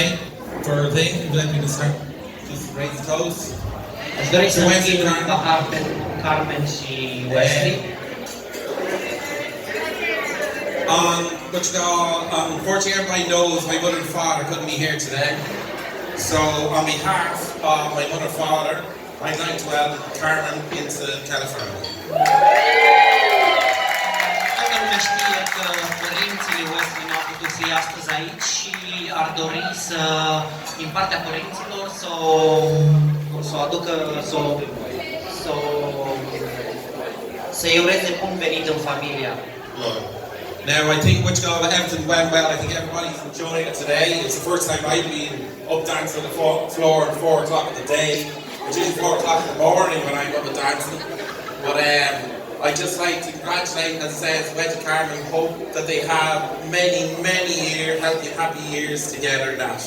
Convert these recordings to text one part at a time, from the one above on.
say for a thing? Would you like me to start? Just raise the toast. Aș dori să închid un pahar pentru Carmen și Wesley. Unfortunately, everybody knows my mother and father couldn't be here today. So, on behalf of my mother and father, I'd like to welcome Carmen into California. Toată lumea știe că părinții Wesley nu au putut fi astăzi aici și ar dori să, din partea părinților, să o aducă, să-i ureze bun venit în familia. Now, I think everything went well. I think everybody's enjoying it today. It's the first time I've been up dancing on the floor at 4 o'clock in the day. It's usually 4 o'clock in the morning when I'm up dancing. But I'd just like to congratulate, as I said, Wed and Carmen. Hope that they have many, many years, healthy, happy years together. That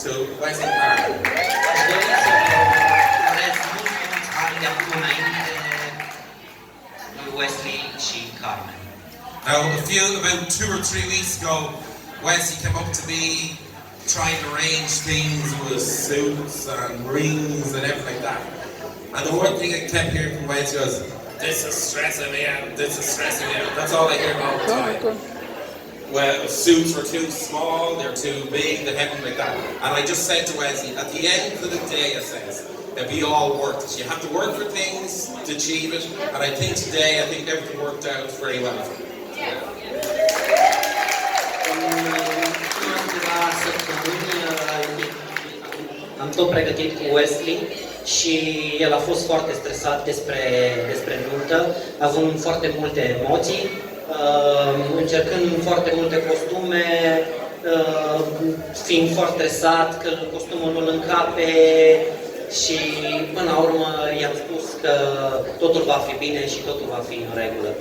to Wed and Carmen. Wesley și Carmen. Now, about 2 or 3 weeks ago, Wesley came up to me trying to arrange things with suits and rings and everything like that. And the one thing I kept hearing from Wesley was, "This is stressing me out, this is stressing me out." That's all I hear all the time. Well, suits were too small, they're too big, they're everything like that. And I just said to Wesley, at the end of the day, I says, it'll be all worth it. You have to work for things to achieve it. And I think today, everything worked out very well for me. Am tot pregătit cu Wesley și el a fost foarte stresat despre nuntă, având foarte multe emoții, încercând foarte multe costume, fiind foarte stresat că costumul nu-l încape și până la urmă i-am spus că totul va fi bine și totul va fi în regulă.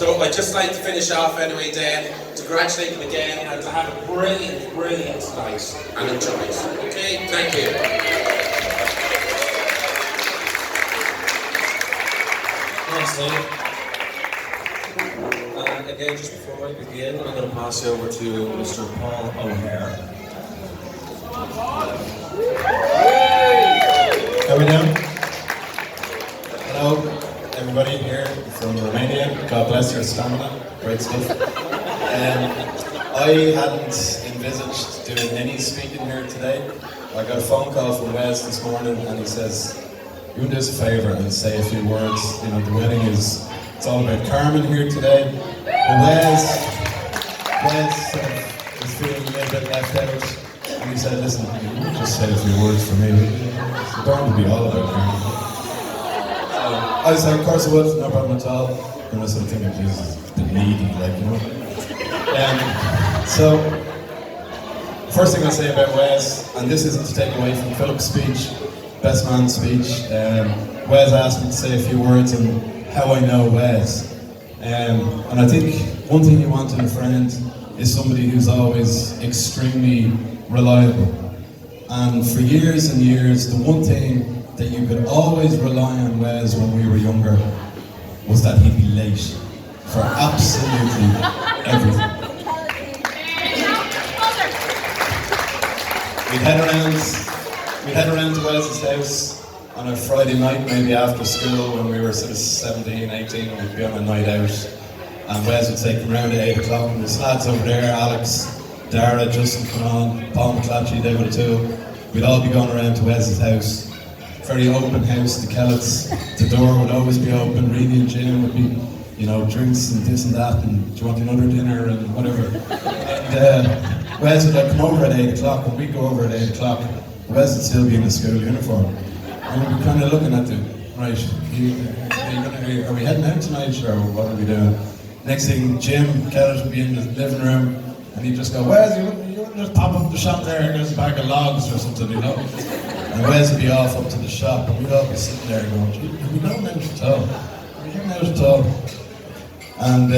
So I'd just like to finish off anyway, Dan, to congratulate them again and to have a brilliant, brilliant night and enjoy it. Okay, thank you. Thanks, Dave. Again, just before I begin, I'm going to pass you over to Mr. Paul O'Hare. How are we doing? Hello, everybody here from Romania. God bless your stamina. Great stuff. I hadn't envisaged doing any speaking here today. I got a phone call from Wes this morning and he says, you would do us a favour and say a few words. You know, the wedding it's all about Carmen here today. But Wes is feeling a little bit left out. And he said, listen, you just say a few words for me. It's going to be all about Carmen. I said, of course I would, no problem at all. And I was sort of thinking, Jesus, the needy, like, you know. So, first thing I'll say about Wes, and this isn't to take away from Philip's speech, best man's speech. Wes asked me to say a few words on how I know Wes. And I think one thing you want in a friend is somebody who's always extremely reliable. And for years and years, the one thing that you could always rely on Wes when we were younger was that he'd be late for absolutely everything. We'd head around to Wes's house on a Friday night, maybe after school when we were sort of 17, 18, and we'd be on a night out. And Wes would take them around at 8 o'clock, and there's lads over there, Alex, Dara, Justin Conan, Paul McClatchy, David O'Toole. We'd all be going around to Wes's house. Very open house, the Kellets. The door would always be open. Reedy and Jim would be, you know, drinks and this and that, and do you want another dinner and whatever. And Wes would like come over at 8 o'clock, and we'd go over at 8 o'clock. Wes would still be in the school uniform. And we'd be kind of looking at them, right, are we heading out tonight, or what are we doing? Next thing, Jim Kellett would be in the living room, and he'd just go, Wes, you wouldn't just pop up the shop there and there's a bag of logs or something, you know? And Wes would be off up to the shop, and we'd all be sitting there going, gee, are we going out at all? Are we going out at all? And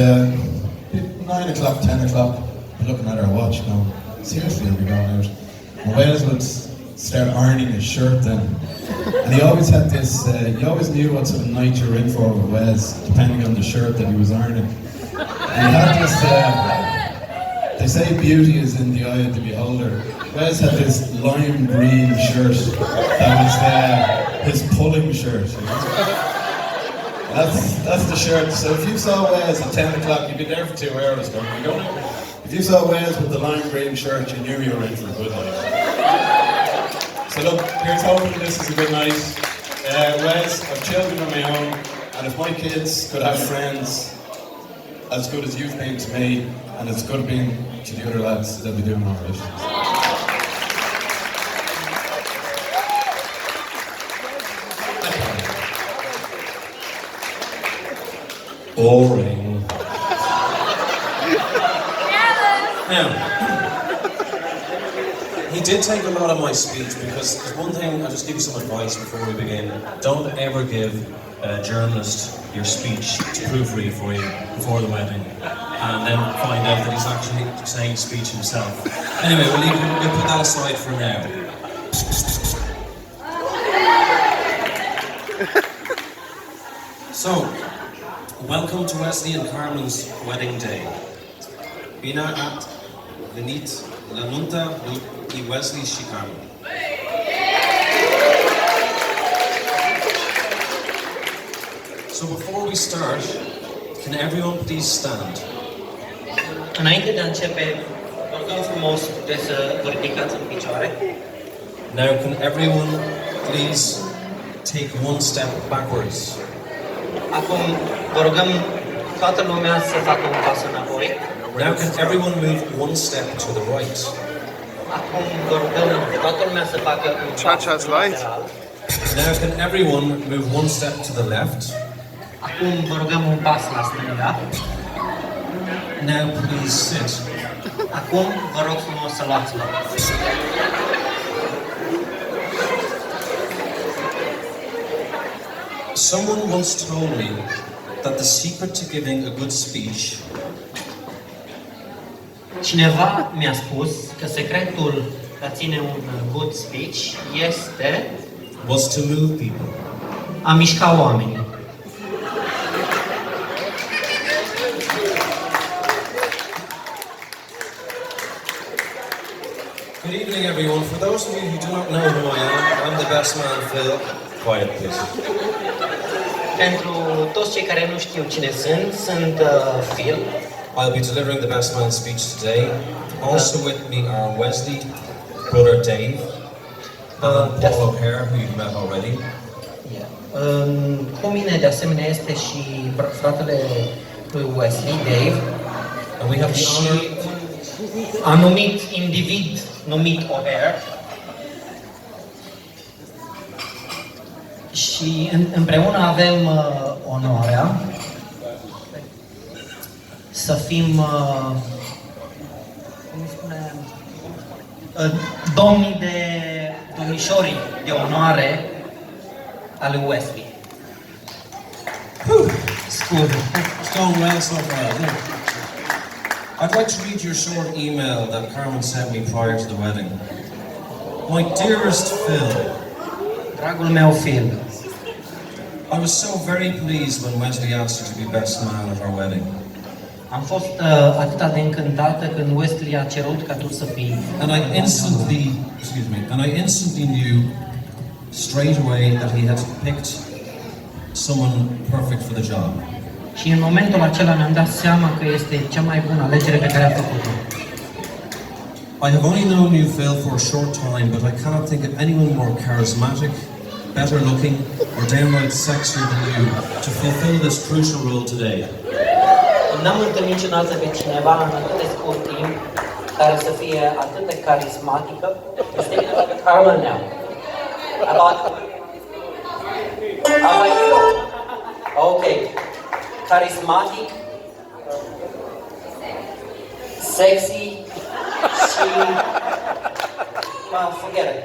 9 o'clock, 10 o'clock, we're looking at our watch going, seriously, are we going out? And Wes would start ironing his shirt then. And he always had this, he always knew what sort of night you were in for with Wes, depending on the shirt that he was ironing. And he had They say beauty is in the eye of the beholder. Wes had this lime green shirt that was his pulling shirt. You know? That's the shirt. So if you saw Wes at 10 o'clock, you'd be there for 2 hours. You don't know. If you saw Wes with the lime green shirt, you knew you were in for a good night. So look, here's hoping this is a good night. Wes, I've children of my own, and if my kids could have friends as good as you've been to me, and as good being to the other lads, they'll be doing all right. Boring. Now, he did take a lot of my speech because there's one thing, I'll just give you some advice before we begin. Don't ever give a journalist your speech to proofread for you before the wedding and then find out that he's actually saying speech himself. Anyway, we'll put that aside for now. So, welcome to Wesley and Carmen's wedding day. Bine ați venit la nunta lui Wesley și Carmen. So before we start, can everyone please stand? Înainte de a începe, vă rugăm frumos să vă ridicați în picioare. Now can everyone please take one step backwards? Acum vă rugăm toată lumea să facă un pas înapoi. Now can everyone move one step to the right? Acum vă rugăm toată lumea să facă un pas lateral. Now can everyone move one step to the left? Acum vă rugăm un pas la stânga. Now please sit. Acum vă rog frumos să luați loc. Someone once told me that the secret to giving a good speech Cineva mi-a spus că secretul de a ține un good speech was to move people. a mișca oamenii. Good evening, everyone. For those of you who do not know who I am, I'm the best man, Phil. Quiet, please. Pentru toți cei care nu știu cine sunt Phil. I'll be delivering the best man speech today. Also with me are Wesley, brother Dave, and Paul O'Hare, who you've met already. Cu mine de asemenea este și fratele lui Wesley, Dave. And we have the honor. Anumit individ numit O'Hare. Și împreună avem onoarea să fim domnișorii de onoare a lui Wesley. It's going well so far, isn't it? I'd like to read your short email that Carmen sent me prior to the wedding. My dearest Phil, Dragul meu Phil, I was so very pleased when Wesley asked you to be best man at our wedding. am fost atât de încântată când Wesley a cerut ca tu să fii. And I instantly knew straight away that he had picked someone perfect for the job. Și în momentul acela mi-am dat seama că este cea mai bună alegere pe care a făcut-o. I have only known you, Phil, for a short time, but I cannot think of anyone more charismatic, better looking, or downright sexier than you to fulfill this crucial role today. N-am întâlnit niciodată pe cineva în atât de scurt timp care să fie atât de carismatică. Carmen now. About you? Okay. Charismatic, sexy, și forget it.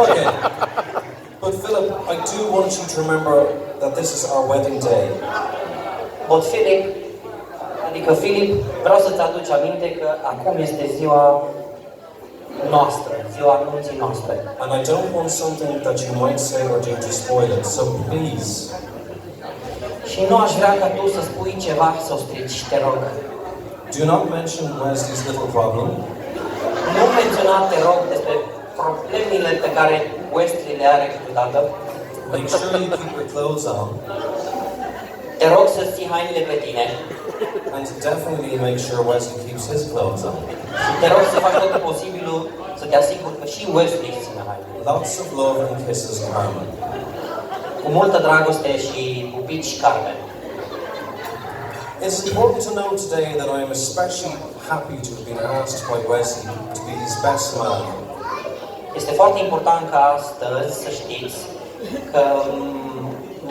Okay. But Philip, I do want you to remember that this is our wedding day. But Philip, vreau să-ți aduci aminte că acum este ziua noastră, ziua anunții noastre. And I don't want something that you might say or do to spoil it, so please. Și nu aș vrea ca tu să spui ceva să o strici, te rog. Do not mention Wesley's little problem. Nu menționa, te rog, despre problemele pe care Wesley le are câteodată. Make sure you keep your clothes on. Te rog să ții hainele pe tine. And to definitely make sure Wesley keeps his clothes on. Și te rog să faci tot posibilul să te asiguri că și Wesley își ține hainele. Lots of love and kisses, Carmen. Cu multă dragoste și pupici, Carmen. It's important to know today that I am especially happy to have been asked by Wesley to be his best man. Este foarte important ca astăzi să știți că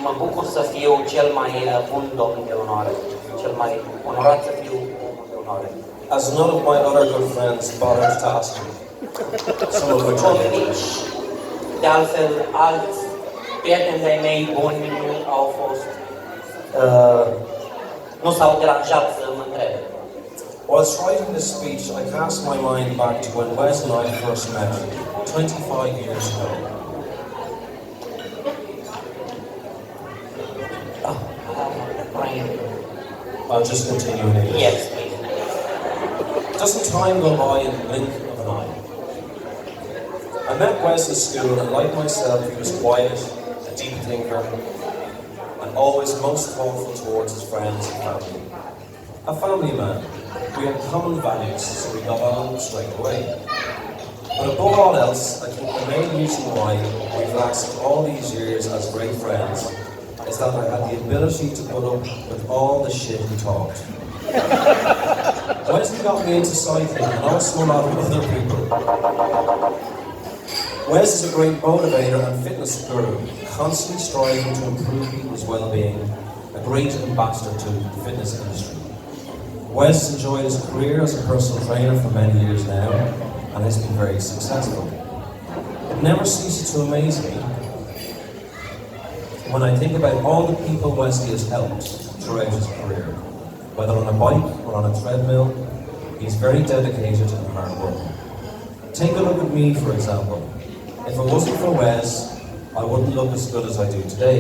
mă bucur să fiu cel mai bun domn de onoare, cel mai onorat să fiu omul de onoare. As none of my other good friends bothered to ask me. Some of which I did. Nici, de altfel, alți prieteni de-ai mei buni nu au fost, nu s-au deranjat să mă întrebe. Whilst writing this speech, I cast my mind back to when Wes and I first met, 25 years ago. I'll just continue in English. Yes, please. Doesn't time go by in the blink of an eye? I met Wes in school, and like myself, he was quiet, a deep thinker, and always most thoughtful towards his friends and family. A family man. We had common values, so we got on straight away. But above all else, I think the main reason why we've lasted all these years as great friends is that I had the ability to put up with all the shit he talked. Wesley got me into cycling and also a lot of other people. Wes is a great motivator and fitness guru, constantly striving to improve people's well-being, a great ambassador to the fitness industry. Wes has enjoyed his career as a personal trainer for many years now and has been very successful. It never ceases to amaze me when I think about all the people Wesley has helped throughout his career. Whether on a bike or on a treadmill, he's very dedicated and hard-working. Take a look at me, for example. If it wasn't for Wes, I wouldn't look as good as I do today.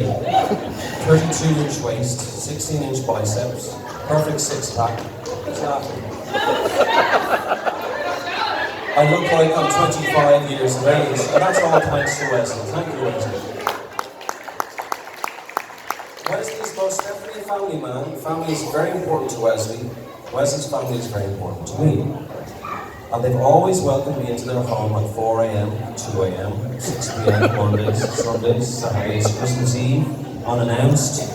32-inch waist, 16-inch biceps, perfect six-pack. He's laughing. I look like I'm 25 years of age, and that's all thanks to Wesley. Thank you, Wesley. Wesley is most definitely a family man. Family is very important to Wesley. Wesley's family is very important to me. And they've always welcomed me into their home at 4 a.m., 2 a.m., 6 p.m., Mondays, Sundays, Saturdays, Christmas Eve, unannounced,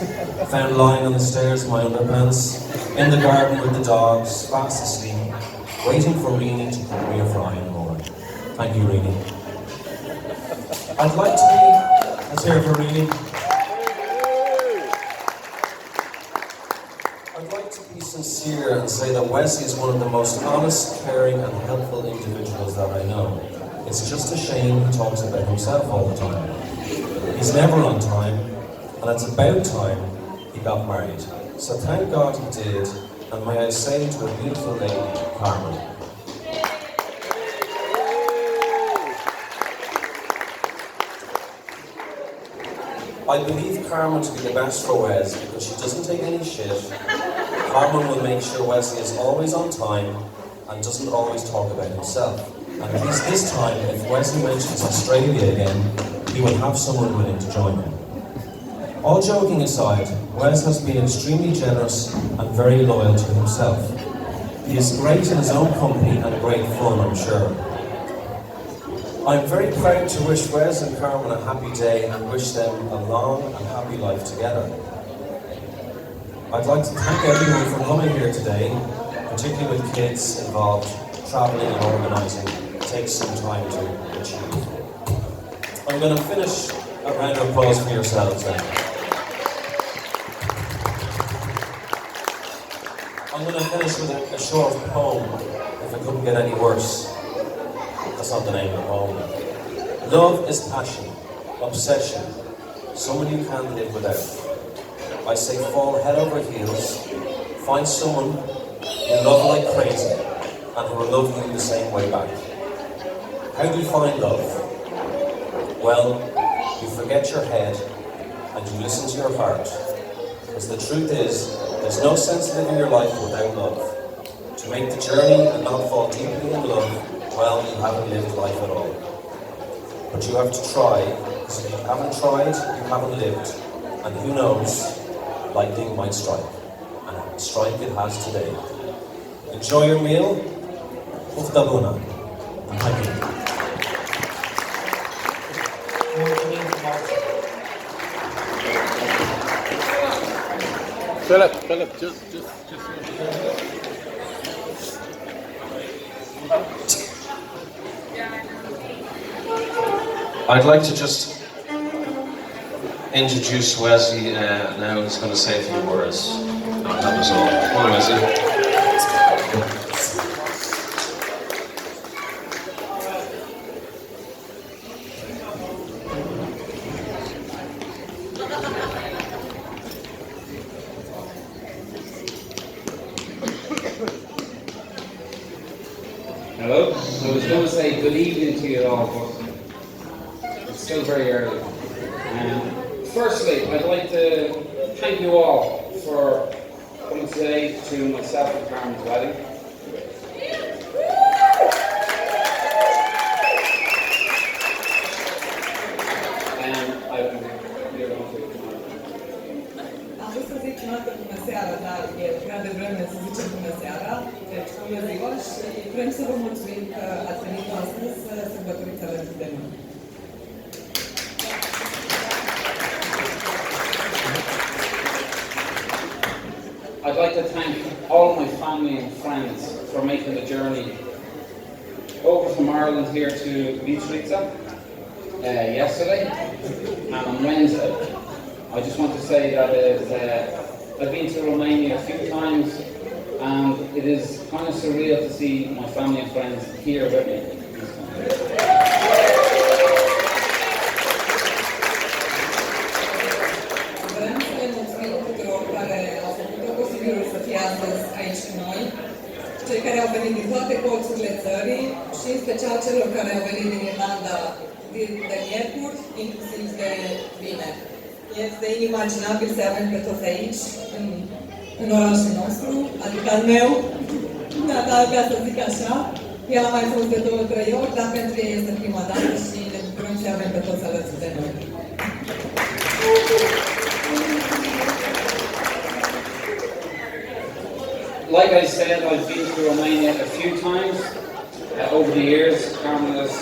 found lying on the stairs in my underpants, in the garden with the dogs, fast asleep, waiting for Reenie to cook me a fry in the morning. Thank you, Reenie. I'd like to be, let's hear it for Reenie. I'd like to be sincere and say that Wesley is one of the most honest, caring and helpful individuals that I know. It's just a shame he talks about himself all the time. He's never on time, and it's about time he got married. So thank God he did, and may I say to a beautiful lady, Carmen. I believe Carmen to be the best for Wes because she doesn't take any shit. Carmen will make sure Wesley is always on time and doesn't always talk about himself. And at least this time, if Wesley mentions Australia again, he will have someone willing to join him. All joking aside, Wes has been extremely generous and very loyal to himself. He is great in his own company and great fun, I'm sure. I'm very proud to wish Wes and Carmen a happy day and wish them a long and happy life together. I'd like to thank everyone for coming here today, particularly with kids involved. Travelling and organising takes some time to achieve. I'm going to finish a round of applause for yourselves then. I'm going to finish with a short poem, if it couldn't get any worse. That's not the name of the poem. Love is passion, obsession, someone you can't live without. I say fall head over heels, find someone you love like crazy, and who will love you the same way back. How do you find love? Well, you forget your head and you listen to your heart. Because the truth is, there's no sense living your life without love. To to make the journey and not fall deeply in love, well, you haven't lived life at all. But you have to try, because if you haven't tried, you haven't lived. And who knows, lightning might strike. And strike it has today. Enjoy your meal. Uftabuna. And thank you. Philip, just. I'd like to just introduce Wesley now. He's going to say a few words. That was all. Come on, Wesley. Hello. I was going to say good evening to you all, but it's still very early. Firstly, I'd like to thank you all for coming today to myself and Carmen's wedding. You're going to Am vrut să zic niciodată bună seara, dar e prea devreme să zicem bună seara, deci bună ziua și vrem să vă mulțumim că ați venit astăzi să sărbătoriți alături de noi. I'd like to thank all my family and friends for making the journey over from Ireland here to Bistrica yesterday and on Wednesday. I just want to say that I've been to Romania a few times and it is kind of surreal to see my family and friends here with me. Vrem să le mulțumim tuturor care au făcut posibilul să fie astăzi aici cu noi, cei care au venit din toate colțurile țării și în special celor care au venit din Irlanda de miercuri, inclusiv de vineri. Este inimaginabil să avem pe toți aici, în orașul nostru, adică al meu, natal, ca să zic așa. El a mai fost de 2-3 ori, dar pentru ei este prima dată și ne bucurăm să avem pe toți alături de noi. Like I said, I've been to Romania a few times over the years. Carmen has,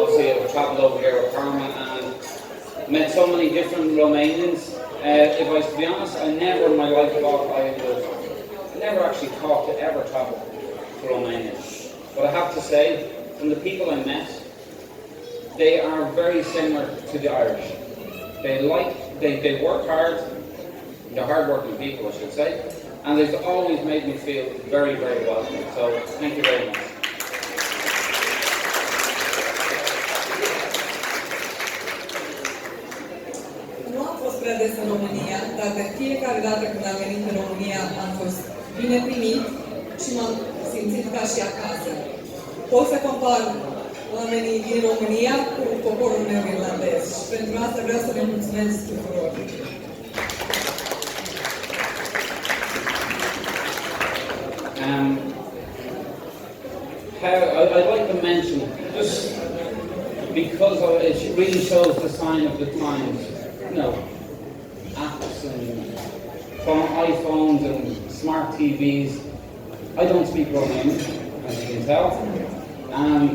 obviously I've travelled over here with Carmen and met so many different Romanians. If I was to be honest, I never in my life thought I never actually thought to ever travel to Romania. But I have to say, from the people I met, they are very similar to the Irish. They work hard, they're hard-working people, I should say, and they've always made me feel very, very welcome. So, thank you very much. Nu am fost prea des în România, dar de fiecare dată când am venit în România am fost bine primit și m-am simțit ca și acasă. Pot să compar oamenii din România cu poporul meu irlandez și pentru asta vreau să le mulțumesc tuturor. I'd like to mention, just because it really shows the sign of the times, you know, apps and iPhones and smart TVs. I don't speak Romanian, as you can tell, and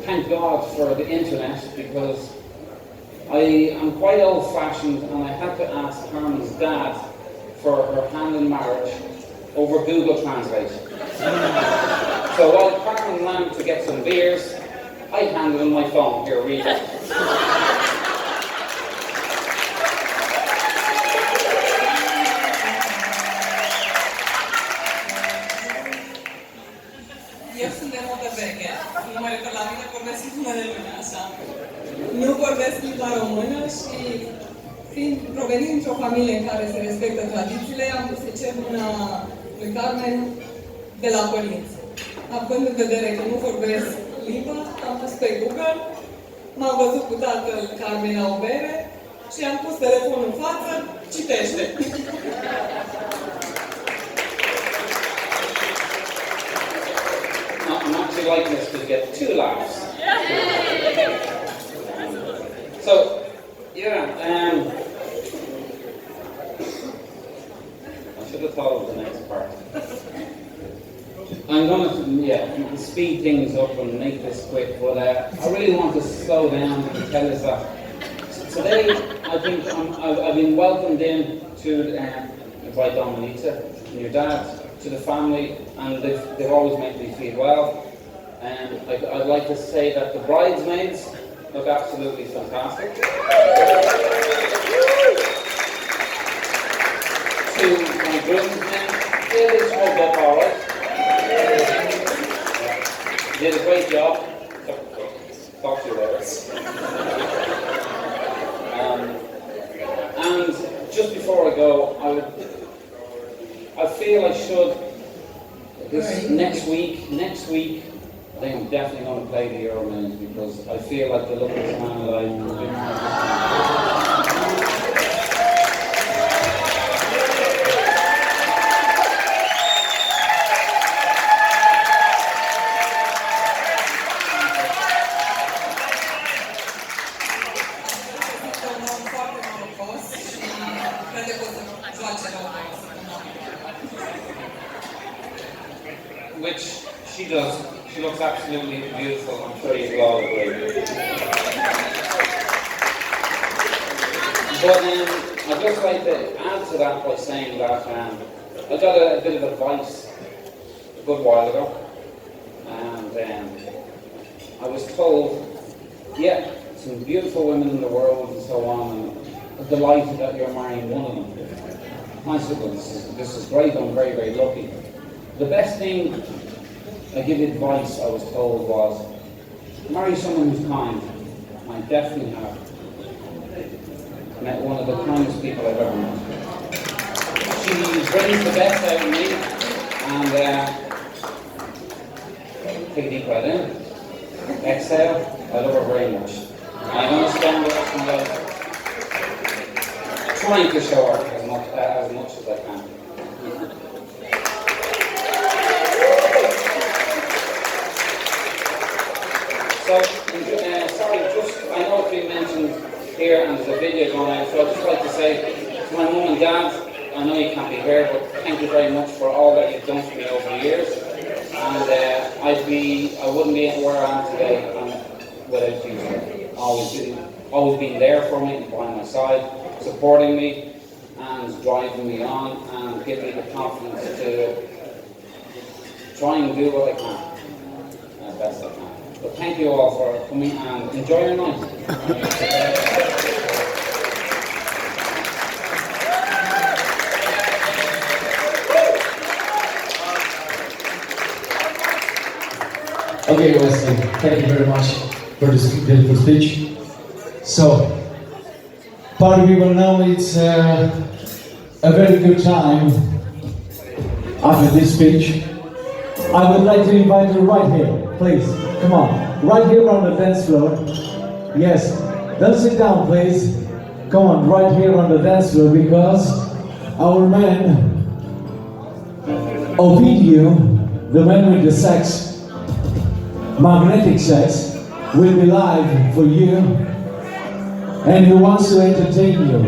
thank God for the internet because I am quite old-fashioned and I had to ask Carmen's dad for her hand in marriage over Google Translate. So while Carmen ran to get some beers, I handed him my phone. Here, read it. Eu sunt de modă veche. Nu mă refer la mine, vorbesc numele lumea, așa. Nu vorbesc limba română și provenind dintr-o familie în care se respectă tradițiile, am vrut să cer mâna lui Carmen de la părinți. Având în vedere că nu vorbesc limba, am pus pe Google, m-am văzut cu tatăl Carmen la o bere și am pus telefonul în față, citește. actually like this to get 2 laughs. So, yeah, I should have thought of the next part. I'm going to speed things up and make this quick, but I really want to slow down and tell us that today I think I've been welcomed in to by Dominica and your dad, to the family, and they've always made me feel well. And I'd like to say that the bridesmaids look absolutely fantastic. To my groomsmen, they just hold up all right. You did a great job. Talk to you later. And just before I go, I feel I should. Next week, I think I'm definitely going to play the Euromillions because I feel like the luckiest man alive. Which she does. She looks absolutely beautiful. I'm sure you will all agree. But I'd just like to add to that by saying that I got a bit of advice a good while ago, and I was told, yeah, some beautiful women in the world and so on, and I'm delighted that you're marrying one of them. I said, well, this is great. I'm very, very lucky. The best thing, I give advice I was told was, marry someone who's kind. I definitely have. Met one of the kindest people I've ever met. She brings the best out of me, and take a deep breath in, exhale. I love her very much. I'm going to spend the rest of my life trying to show her as much as I can. So, sorry, I know it's been mentioned here and there's a video going out, so I'd just like to say to my mum and dad, I know you can't be here, but thank you very much for all that you've done for me over the years. And I wouldn't be where I am today without you. Always been there for me, by my side, supporting me and driving me on and giving me the confidence to try and do what I can as best I can. But thank you all for coming and enjoy your night. Okay, Wesley, thank you very much for this beautiful speech. So, party people know it's a very good time after this speech. I would like to invite you right here, please. Come on, right here on the dance floor. Yes, don't sit down, please. Come on, right here on the dance floor, because our man, Ovidio, the man with the sex, magnetic sex, will be live for you, and he wants to entertain you.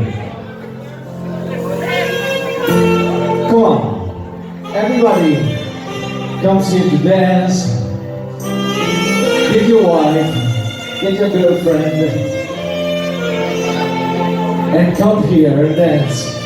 Come on, everybody comes here to dance. Get your wife, get your girlfriend, and come here and dance.